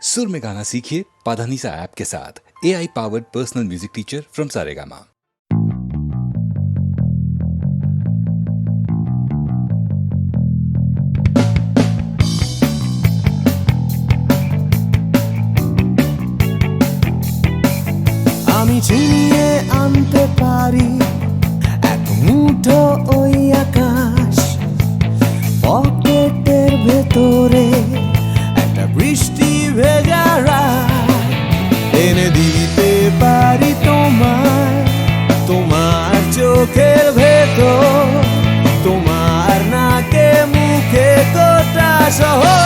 सुर में गाना सीखिए पाधानीसा ऐप के साथ। AI powered personal music teacher from Saregama. আমি ছিনিয়ে আনতে পারি এক মুঠো ওই আকাশ, পকেটের ভেতরে একটা বৃষ্টি ভেজা রাত এনে দিতে পারি তোমায়, তোমার চোখের ভেতর, তোমার নাকে মুখে গোটা শহর।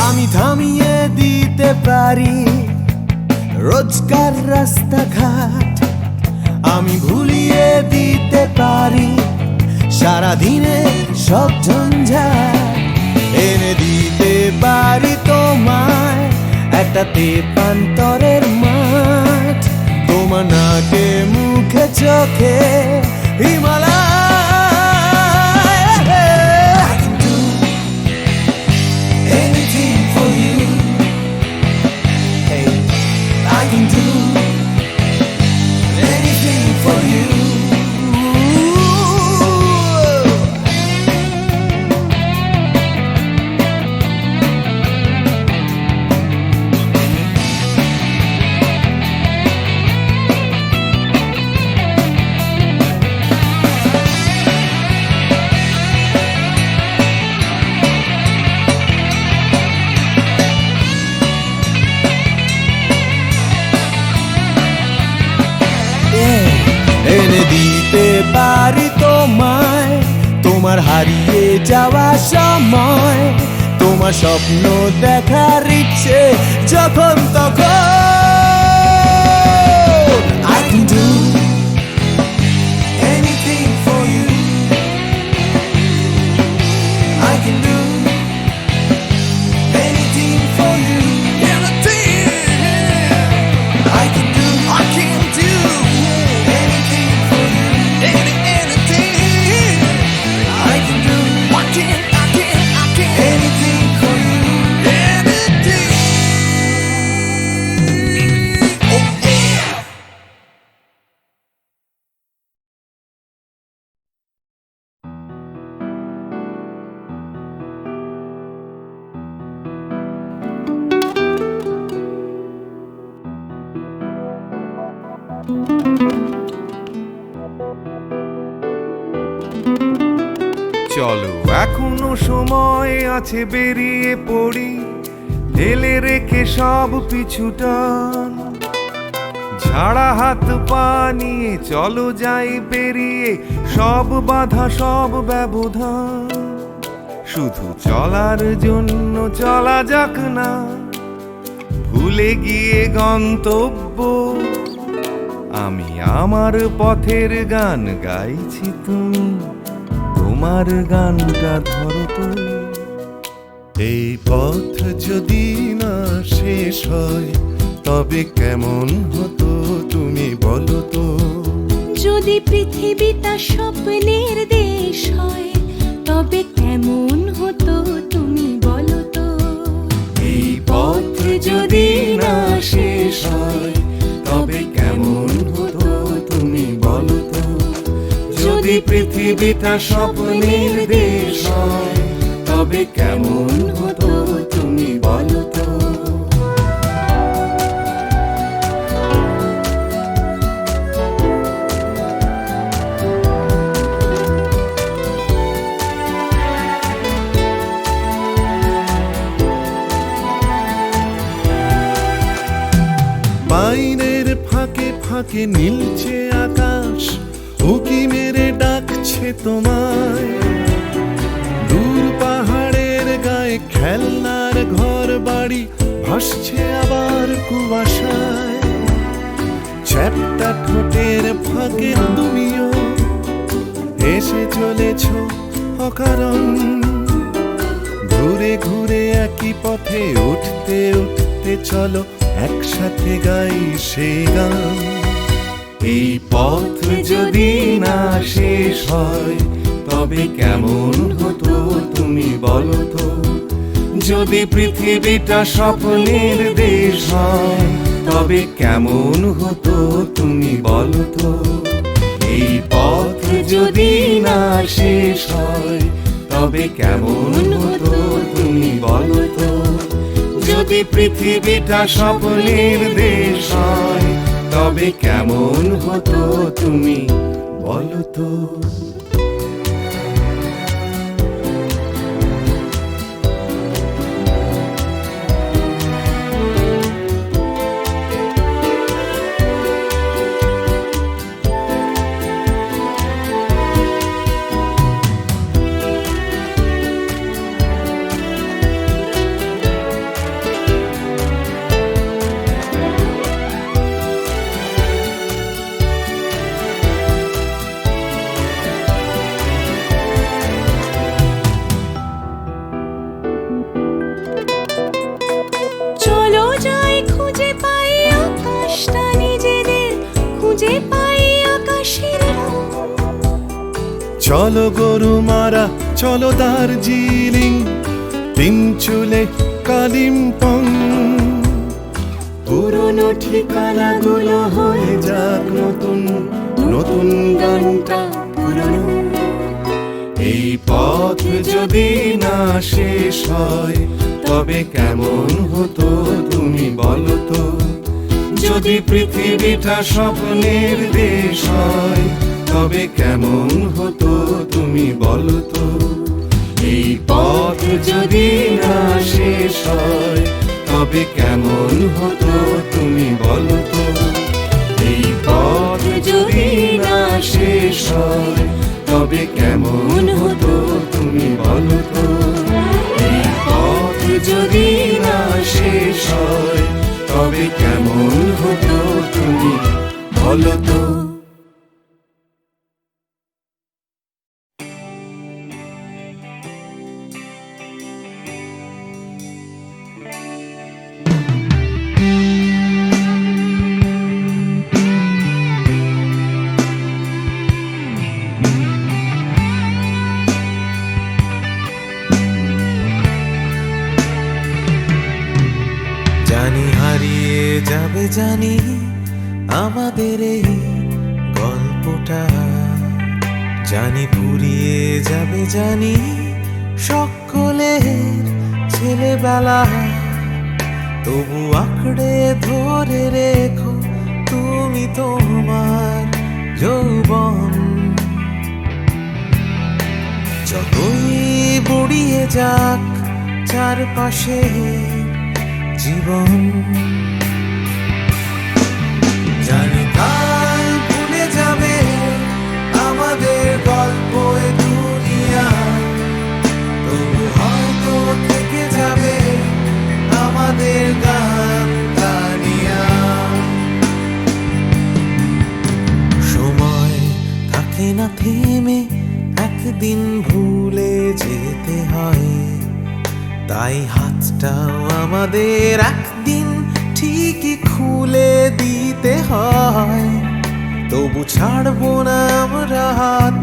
আমি থামিয়ে দিতে পারি রোজকার রাস্তাঘাট, আমি ভুলিয়ে দিতে পারি সারাদিনে সব ঝঞ্ঝাট, এনে দিতে পারি তোমায় একটা তেপান্তরের মাঠ, তোমার নাকে মুখে চোখে হিমালয়। এনে দিতে পারি তোমায় তোমার হারিয়ে যাওয়া সময়, তোমার স্বপ্ন দেখার ইচ্ছে যখন তখন। I can do anything for you, I can do anything for you, anything I can do, I can do anything for you, anything I can do, I can anything for you, anything. Oh yeah. চলো এখনো সময় আছে, বেরিয়ে পড়ি ঢেলে রেখে সব পিছুটান, ঝাড়া হাত পা নিয়ে চলো যাই পেরিয়ে সব বাধা সব ব্যবধান। শুধু চলার জন্য চলা যাক না, ভুলে গিয়ে গন্তব্য। আমি আমার পথের গান গাইছি, তুমি তোমার গানটা ধরো তো। এই পথ যদি না শেষ হয় তবে কেমন হতো তুমি বলো তো। যদি পৃথিবীটা স্বপ্নের দেশ হয় তবে কেমন হতো তুমি বলো তো। এই পথ যদি না শেষ হয় তবে কেমন হতো তুমি বলো তো। যদি পৃথিবীটা স্বপ্নের দেশ হয় তবে কেমন হতো তুমি বলো তো। বাইরের ফাঁকে ফাঁকে নীলছে আকাশ, উকি মেরে ডাকছে তোমায়। দূর পাহাড়ের গায়ে খেলনার ঘর বাড়ি ভাসছে আবার কুয়াশায়। চ্যাপ্টা ঠোঁটের ফাঁকে তুমিও এসে চলেছ অকারণ, ঘুরে ঘুরে একই পথে উঠতে উঠতে চলো একসাথে গাই সে গান। এই পথ যদি না শেষ হয় তবে কেমন হতো তুমি বলো তো, যদি পৃথিবীটা স্বপ্নের দেশ হয় তবে কেমন হতো তুমি বলো তো। এই পথ যদি না শেষ হয় তবে কেমন হতো তুমি বলো তো, যদি পৃথিবীটা স্বপ্নের দেশ হয় তবে কেমন হতো তুমি বলো তো। চলো যাই খুঁজে পাই আকাশটা নিজেদের, খুঁজে পাই আকাশের রং। চলো গরু মারা চলো দার্জিলিং, তিনচুলে কালিম্পং, পুরনো ঠিকানাগুলো হয়ে যাক নতুন, নতুন গানটা পুরনো। এই পথ যদি না শেষ হয় তবে কেমন হতো তুমি বলো তো, যদি পৃথিবীটা স্বপ্নের দেশ হয় তবে কেমন হতো তুমি বলো তো। এই পথ যদি না শেষ হয় তবে কেমন হতো তুমি বলো তো। এই পথ যদি না শেষ হয় তবে কেমন হতো তুমি বলো তো। এই পথ যদি না শেষ হয় তবে কেমন হতো তুমি বলো তো। জানি হারিয়ে যাবে, জানি আমাদের এই গল্পটা, জানি ফুরিয়ে যাবে, জানি সকলের ছেলেবেলা, তবু আঁকড়ে ধরে রেখো তুমি তোমার যৌবন। যতই বুড়িয়ে যাক চারপাশে জীবন, জানি কাল ভুলে যাবে আমাদের গল্প এ দুনিয়া, তবু হয়তো থেকে যাবে আমাদের গান গানিয়া। সময় থাকে না থেমে, একদিন ভুলে যেতে হয়, তাই হাতটাও আমাদের একদিন ঠিকই খুলে দিতে হয়। তবু ছাড়বো না আমরা হাত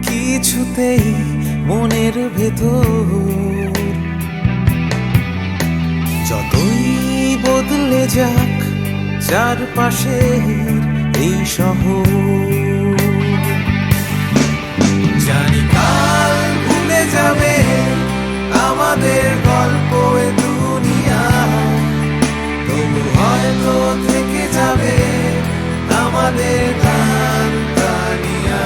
কিছুতেই মনের ভেতর, যতই বদলে যাক চারপাশের এই শহর। জানি কাল ভুলে যাবে আমাদের গল্প এ দুনিয়া, তবু হয়তো থেকে যাবে আমাদের গান গানিয়া।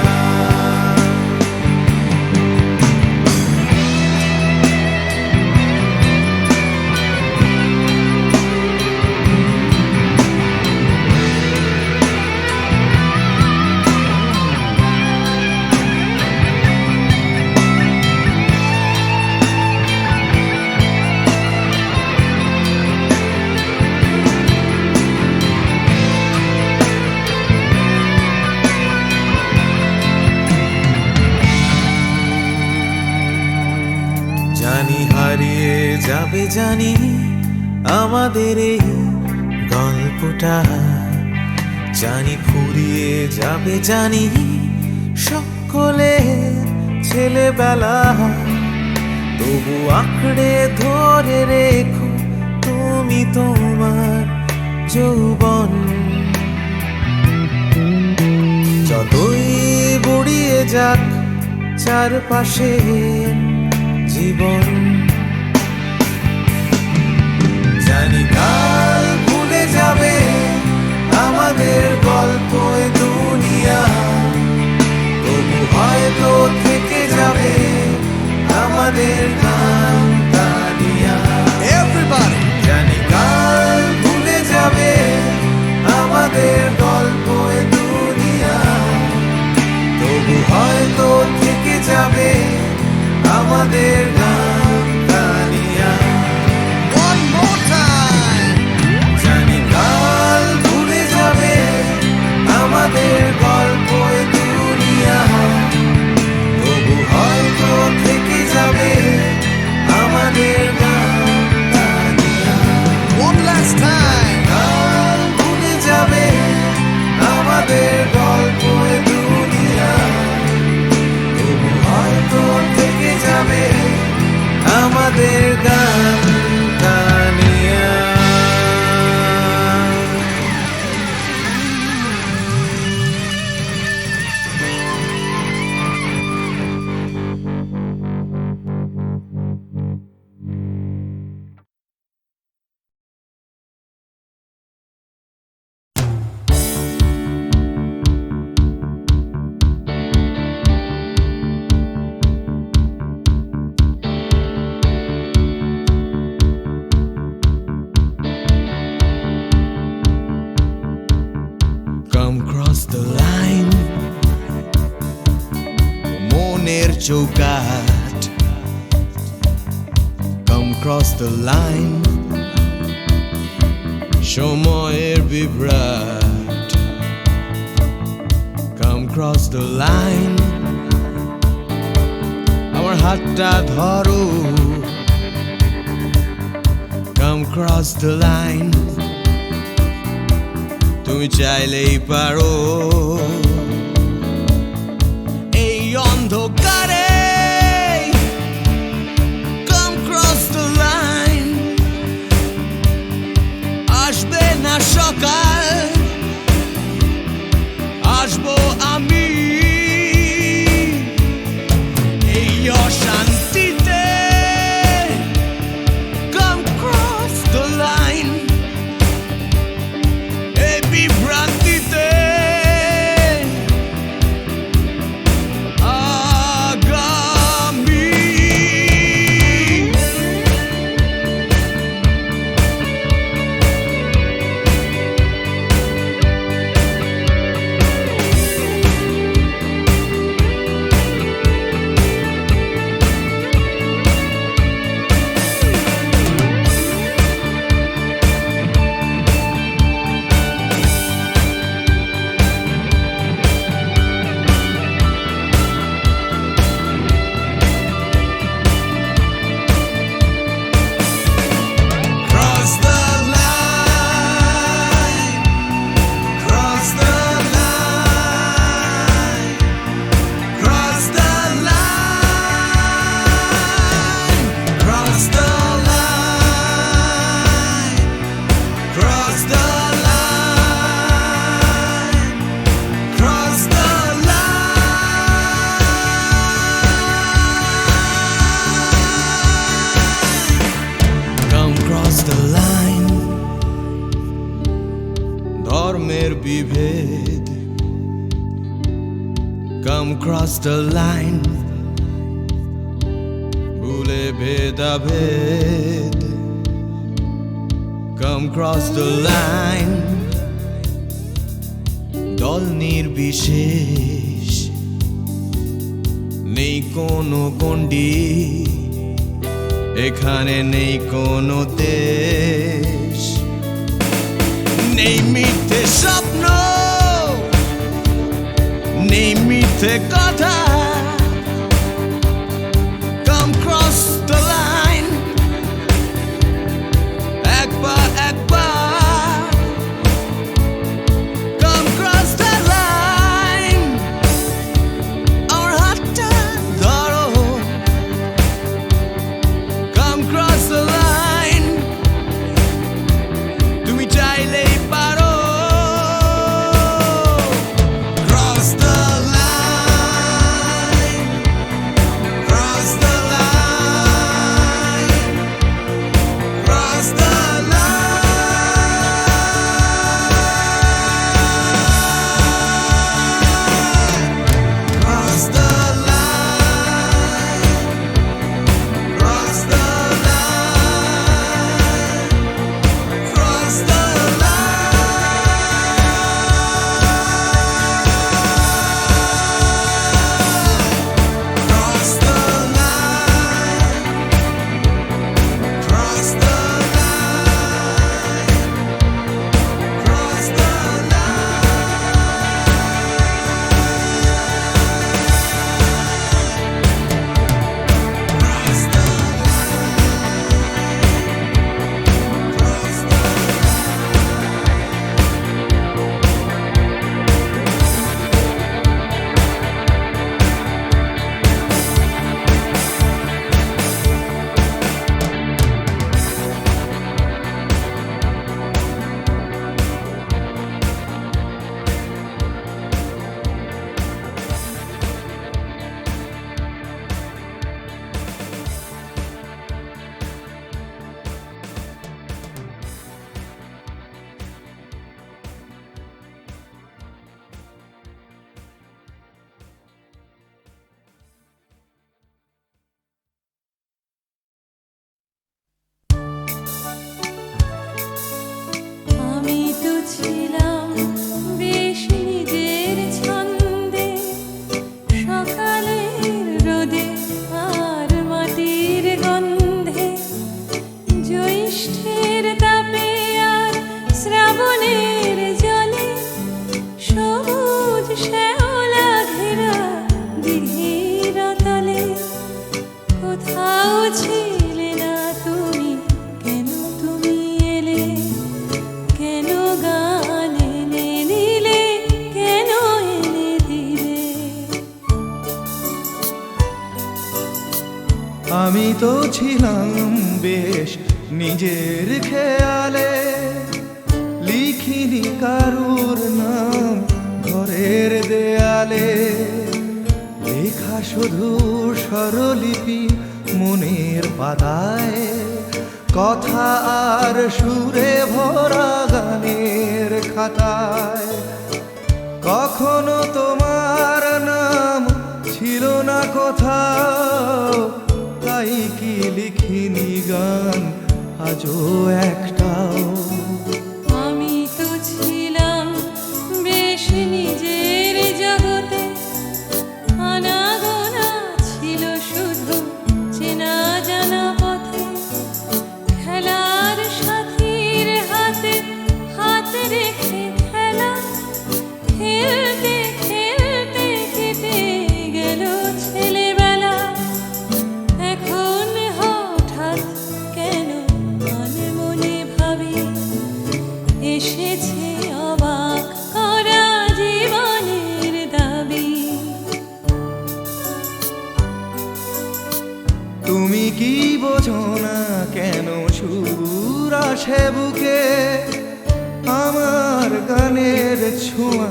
যাবে জানি আমাদের এই গল্পটা, জানি ফুরিয়ে যাবে জানি সকলের ছেলেবেলা, তবু আঁকড়ে ধরে রেখো তুমি তোমার যৌবন। যতই বুড়িয়ে যাক চারপাশে জীবন, জানি কাল ভুলে যাবে আমাদের গল্প এ দুনিয়া, তবু হয়তো থেকে যাবে আমাদের গান তানিয়া। Everybody! জানি কাল ভুলে যাবে আমাদের গল্প এ দুনিয়া, তবু হয়তো থেকে যাবে আমাদের গান তানিয়া। One more time! জানি কাল ভুলে যাবে আমাদের গল্প এ দুনিয়া, তবু হয়তো থেকে যাবে আমাদের গান তানিয়া। One last time! কাল ভুলে যাবে আমাদের গল্প এ দুনিয়া, তবু হয়তো থেকে যাবে আমাদের গান Tania. Come cross the line, মনের চৌকাট। Come cross the line, সময়ের বিভ্রাট। Come cross the line, আমার হাতটা ধরো। Come cross the line, তুমি চাইলেই পারো। এই অন্ধকারে Come cross the line, আসবে না সকাল, আসবো আমি। এই অশান্তিতে Come cross the line, এই বিভ্রান্তিতে আগামী। Cross the line, cross the line, cross the line, cross the line, cross the line, cross the line. Come cross the line, ধর্মের বিভেদ। Come cross the line, ভুলে ভেদাভেদ। Come cross the line, দল নির্বিশেষ, নেই কোনো গণ্ডি, এখানে নেই কোনো দেশ। নেই মিথ্যে স্বপ্ন, নেই মিথ্যে কথা। Come cross the line, কোথাও ছিলে না তুমি, কেন তুমি এলে, কেন গান এনে দিলে, কেন এনে দিলে। আমি তো ছিলাম বেশ নিজের খেয়ালে, লিখিনি কারুর নাম ঘরের দেয়ালে, লেখা শুধু স্বরলিপি মনের পাতায়, কথা আর সুরে ভরা গানের খাতায়। কখনো তোমার নাম ছিল না কোথাও, তাই কি লিখিনি গান আজও একটাও। আমি তো ছিলাম বেশ নিজের জগতে, আনাগোনা ছিল শুধু চেনা জানা পথে, খেলার সাথীর হাতে হাত রেখে খেলা, খেলতে খেলতে কেটে গেল ছেলেবেলা। এখন হঠাৎ কেন মনে মনে ভাবি, এসেছে অবাক করা জীবনের দাবি। তুমি কি বোঝো না কেন সুর আসে বুকে, আমার গানের ছোঁয়া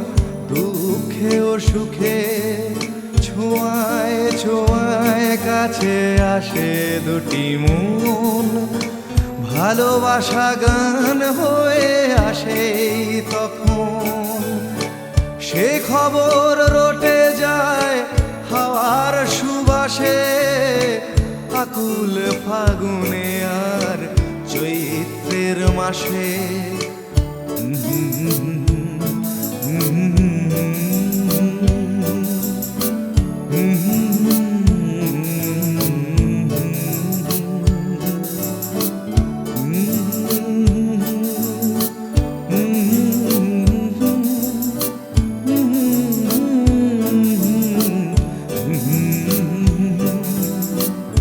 দুঃখে ও সুখে, ছোঁয়ায় ছোঁয়ায় কাছে আসে দুটি মন, ভালোবাসা গান হয়ে আসে তখন। সে খবর রটে যায় হাওয়ার সুবাসে, আকুল ফাগুনে আর চৈত্রের মাসে।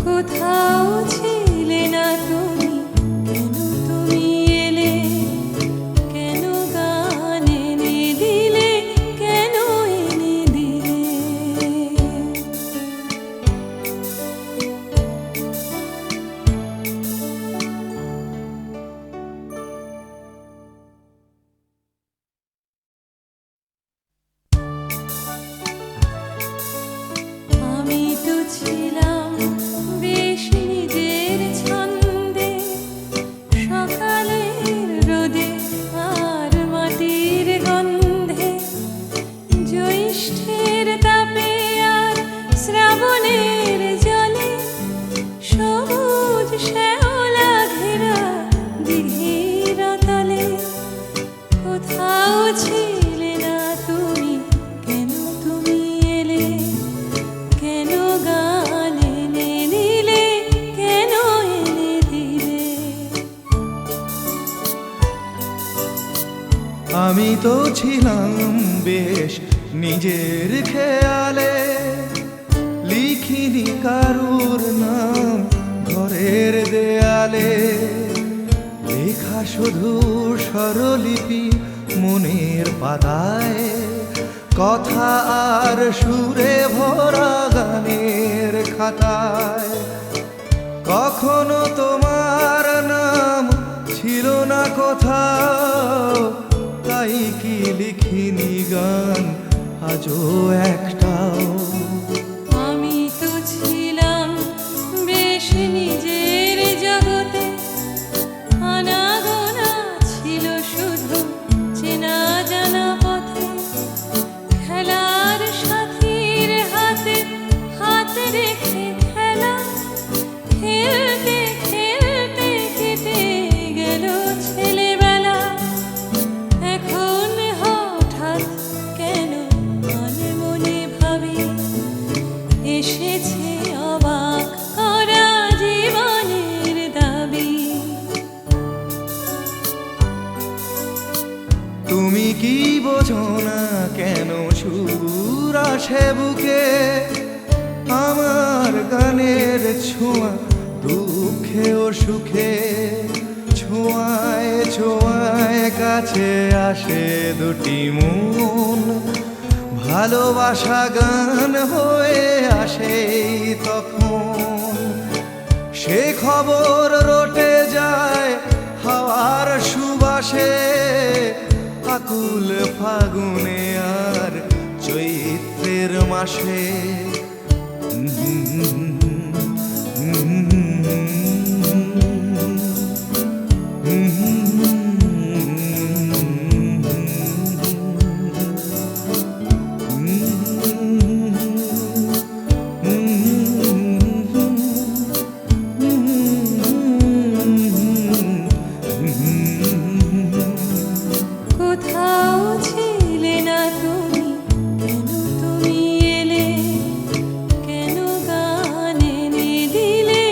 কোথাও ছিলে না তুমি, কেন তুমি এলে, কেন গান এনে দিলে, কেন এনে দিলে। আমি তো ছিলাম বেশ নিজের ছন্দে, সকালের রোদে আর মাটির গন্ধে, জ্যৈষ্ঠের তাপে আর শ্রাবণের জলে, সবুজ শ্যাওলা ঘেরা দিঘির তলে। কোথাও ছিলে না তুমি, কেন তুমি এলে, কেন গান এনে দিলে, কেন এনে দিলে। আমি তো ছিলাম বেশ নিজের খেয়ালে, লিখিনি কারুর নাম ঘরের দেয়ালে, লেখা শুধু স্বরলিপি মনের পাতায়, কথা আর সুরে ভরা গানের খাতায়। কখনো তোমার নাম ছিল না কোথাও, তাই কি লিখিনি গান আজও একটাও। আমি তো ছিলাম বেশ নিজের জগতে, আনাগোনা ছিল শুধু চেনা জানা পথে, খেলার সাথীর হাতে হাত রেখে খেলা, খেলতে খেলতে কেটে গেল ছেলেবেলা। এখন হঠাৎ কেন মনে মনে ভাবি, ছোঁয়া দুঃখে ও সুখে ছোঁয়ায় ছোঁয়ায় কাছে আসে দুটি মন ভালোবাসা গান হয়ে আসে তখন সে খবর রটে যায় হাওয়ার সুবাসে আকুল ফাগুনে আর চৈত্রের মাসে কোথাও ছিলে না তুমি, কেন তুমি এলে, কেন গান এনে দিলে,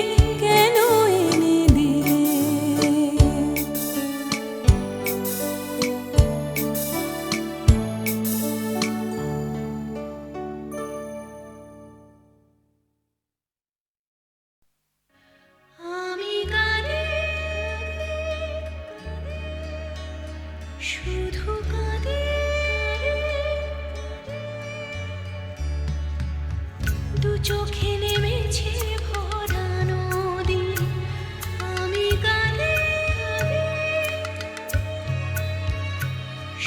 কেন এনে দিলে। আমি গানে শুধু কাঁদে, দু চোখে নেমেছে ভরা নদী। আমি গানে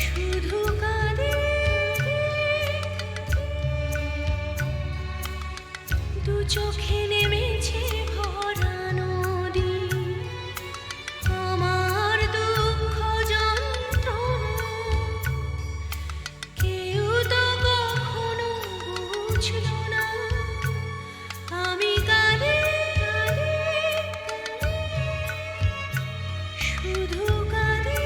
শুধু কাঁদে, দু চোখে নেমেছে ভরা নদী। আমার দুঃখ যন্ত্রণা কেউ তো কখনো বুঝলো না। আমি গানে শুধু কাঁদে।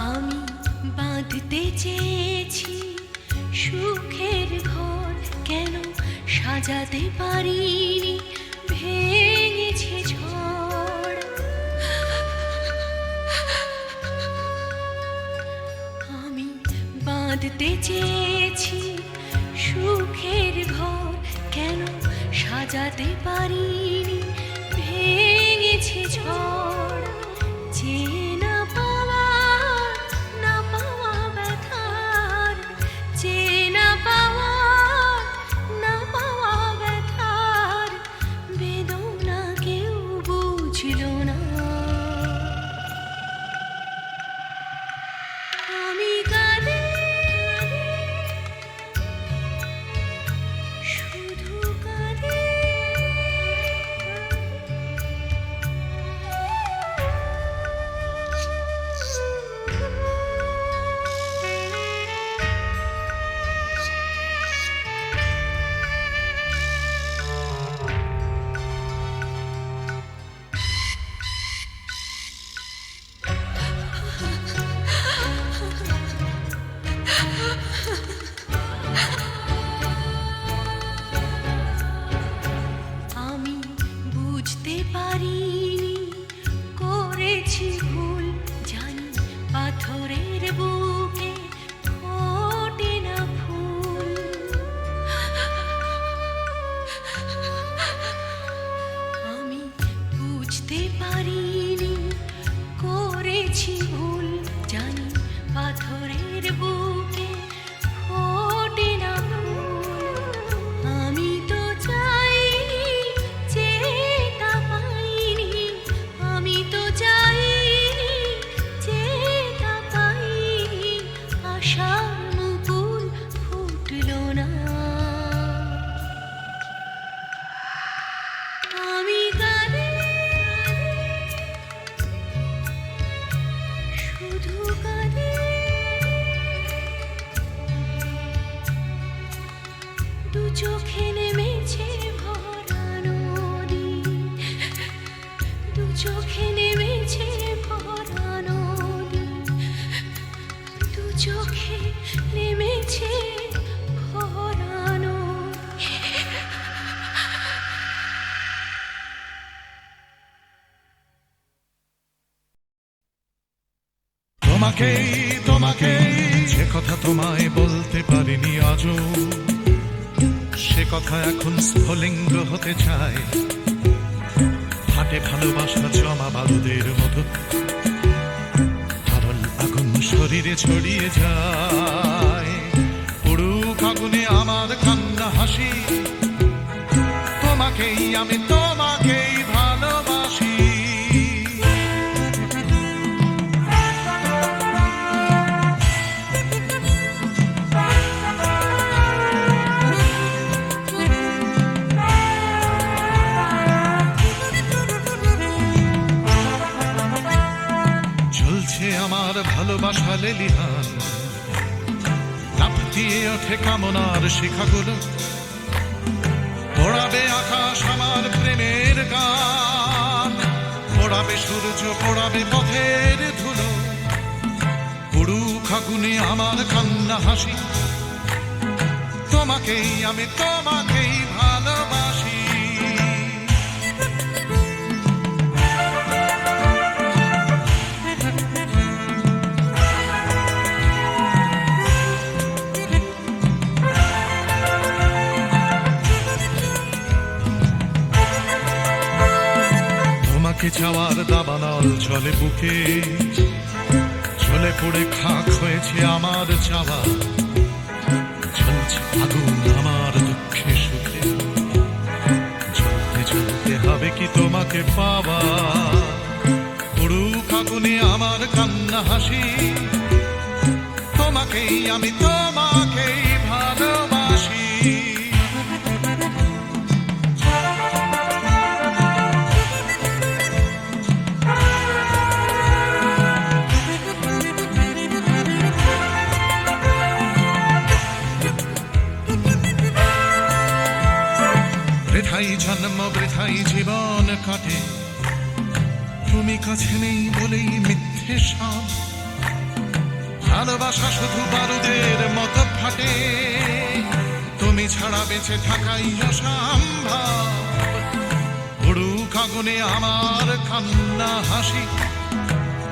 আমি বাঁধতে চেয়েছি সুখের ঘর, কেন সাজাতে পারিনি, ভেঙেছে ঝড়। আমি বাঁধতে চেয়েছি সুখের ঘর, কেন সাজাতে পারিনি, ভেঙেছে ঝড়। যে না পাওয়া, না পাওয়া ব্যথার, যে না পাওয়া, না পাওয়া ব্যথার বেদনা কেউ বুঝলো না। আমি কাঁদে শুধু কাঁদে। আমি বুঝতে পারিনি, করেছি ভুল, জানি পাথরের বুকে ফোটে না ফুল। আমি বুঝতে পারিনি, করেছি ভুল, জানি পাথরের বুকে ফোটে না ফুল। আমি তো চাইনি, যেটা পাইনি, আমি তো চাইনি, যেটা পাইনি, আশার মুকুল ফুটলো না। আমি গানে শুধু কাঁদে, দু চোখে নেমে নেমেছে ভরানো। তোমাকেই তোমাকেই যে কথা তোমায় বলতে পারিনি আজও, সে কথা এখন স্ফুলিঙ্গ হতে চায়। হাটে ভালোবাসা জমা বারুদের মতো, ধারল আগুন শরীরে ছড়িয়ে যায়। পুরুক আগুনে আমার কান্না হাসি, তোমাকেই আমি তোমাকেই ভালোবাসি। আমার ভালোবাসা লেলিহান, লাফ দিয়ে ওঠে কামনার শিখাগুলো। পোড়াবে আকাশ আমার প্রেমের গান, পোড়াবে সূর্য, পোড়াবে পথের ধুলো। পুরুক আগুনে আমার কান্না হাসি, তোমাকেই আমি তোমাকেই ভালোবাসি। তোমাকে চাওয়ার দাবানল চলে বুকে, চলে পড়ে খাক হয়েছে আমার চাওয়া। জ্বলছে আগুন আমার দুঃখে সুখে, জ্বলতে জ্বলতে হবে কি তোমাকে পাওয়া। পুরুক আগুনে আমার কান্না হাসি, তোমাকেই আমি তোমাকেই ভালোবাসি। বৃথাই জন্ম বৃথাই জীবন কাটে, তুমি কাছে নেই বলেই মিথ্যে সব। ভালোবাসা শুধু বারুদের মতো ফাটে, তুমি ছাড়া বেঁচে থাকাই অসম্ভব। পুরুক আগুনে আমার কান্না হাসি,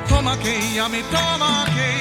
তোমাকেই আমি তোমাকেই